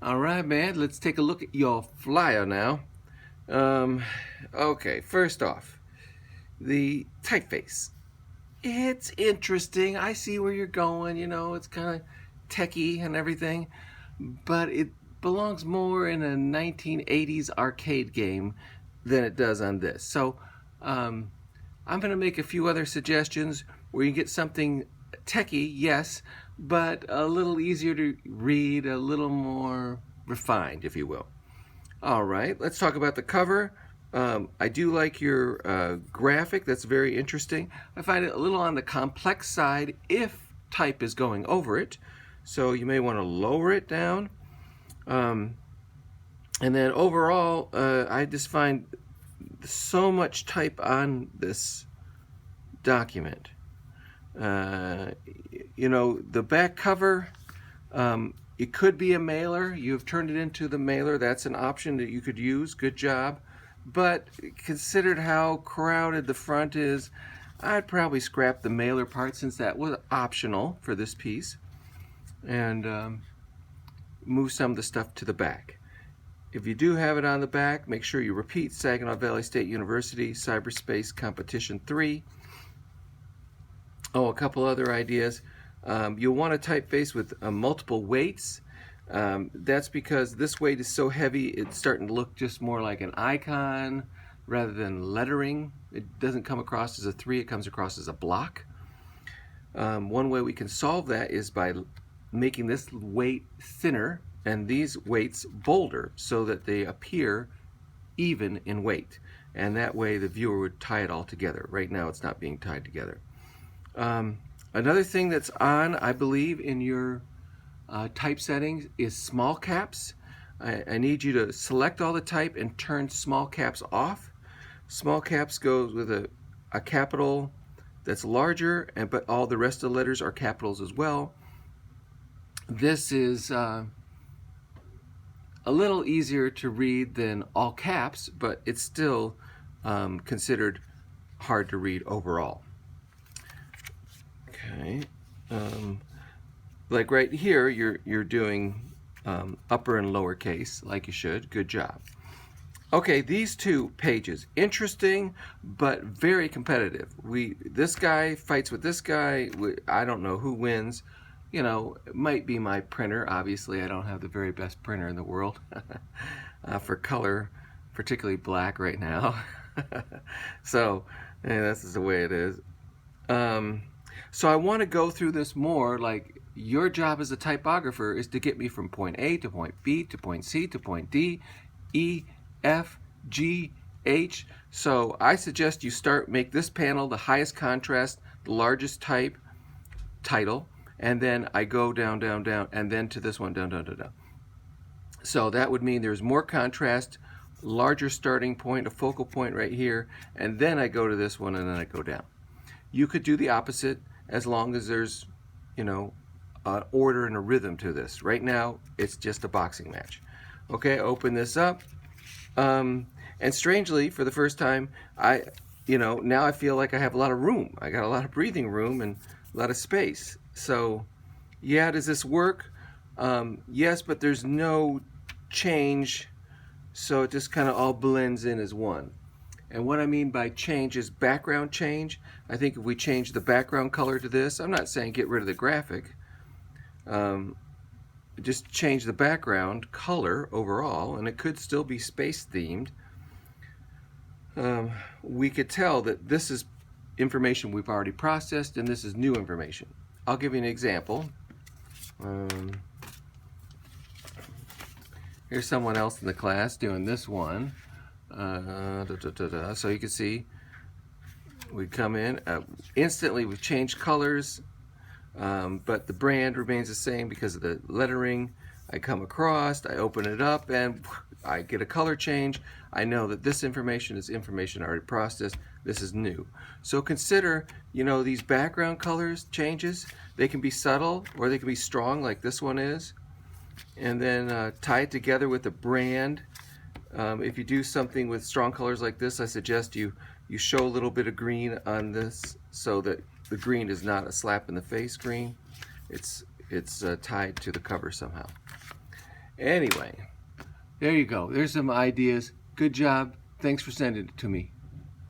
All right, man, let's take a look at your flyer now. Um, okay, first off, the typeface. It's interesting. I see where you're going. It's kind of techie and everything, but it belongs more in a 1980s arcade game than it does on this. So, um, I'm going to make a few other suggestions where you get something techie, yes, but a little easier to read, a little more refined, if you will. All right, let's talk about the cover. I do like your graphic. That's very interesting. I find it a little on the complex side if type is going over it. So you may want to lower it down. Um, and then overall, I just find so much type on this document. Uh, the back cover, it could be a mailer. You've turned it into the mailer. That's an option that you could use. Good job. But considered how crowded the front is, I'd probably scrap the mailer part since that was optional for this piece and move some of the stuff to the back. If you do have it on the back, make sure you repeat Saginaw Valley State University Cyberspace Competition 3. Oh, a couple other ideas. You'll want a typeface with multiple weights. That's because this weight is so heavy, it's starting to look just more like an icon rather than lettering. It doesn't come across as a 3, it comes across as a block. One way we can solve that is by making this weight thinner and these weights bolder so that they appear even in weight. And that way the viewer would tie it all together. Right now it's not being tied together. Another thing that's on, I believe, in your type settings is small caps. I need you to select all the type and turn small caps off. Small caps goes with a capital that's larger, but all the rest of the letters are capitals as well. This is a little easier to read than all caps, but it's still considered hard to read overall. Okay. Like right here, you're doing upper and lower case like you should. Good job. Okay, these two pages, interesting but very competitive. This guy fights with this guy. I don't know who wins. It might be my printer. Obviously, I don't have the very best printer in the world for color, particularly black right now. So, this is the way it is. So I want to go through this more. Like, your job as a typographer is to get me from point A to point B to point C to point D, E, F, G, H. So I suggest you make this panel the highest contrast, the largest type, title, and then I go down, down, down, and then to this one, down, down, down, down. So that would mean there's more contrast, larger starting point, a focal point right here, and then I go to this one and then I go down. You could do the opposite as long as there's, an order and a rhythm to this. Right now, it's just a boxing match. Okay, open this up. And strangely, for the first time, now I feel like I have a lot of room. I got a lot of breathing room and a lot of space. So, yeah, does this work? Yes, but there's no change. So it just kind of all blends in as one. And what I mean by change is background change. I think if we change the background color to this, I'm not saying get rid of the graphic, just change the background color overall, and it could still be space themed. We could tell that this is information we've already processed and this is new information. I'll give you an example. Here's someone else in the class doing this one. So you can see we come in instantly, we've changed colors, but the brand remains the same because of the lettering. I come across, I open it up, and I get a color change. I know that this information is information already processed. This is new. So consider, these background colors changes. They can be subtle or they can be strong like this one is, and then tie it together with the brand. If you do something with strong colors like this, I suggest you show a little bit of green on this so that the green is not a slap in the face green. It's tied to the cover somehow. Anyway, there you go. There's some ideas. Good job. Thanks for sending it to me.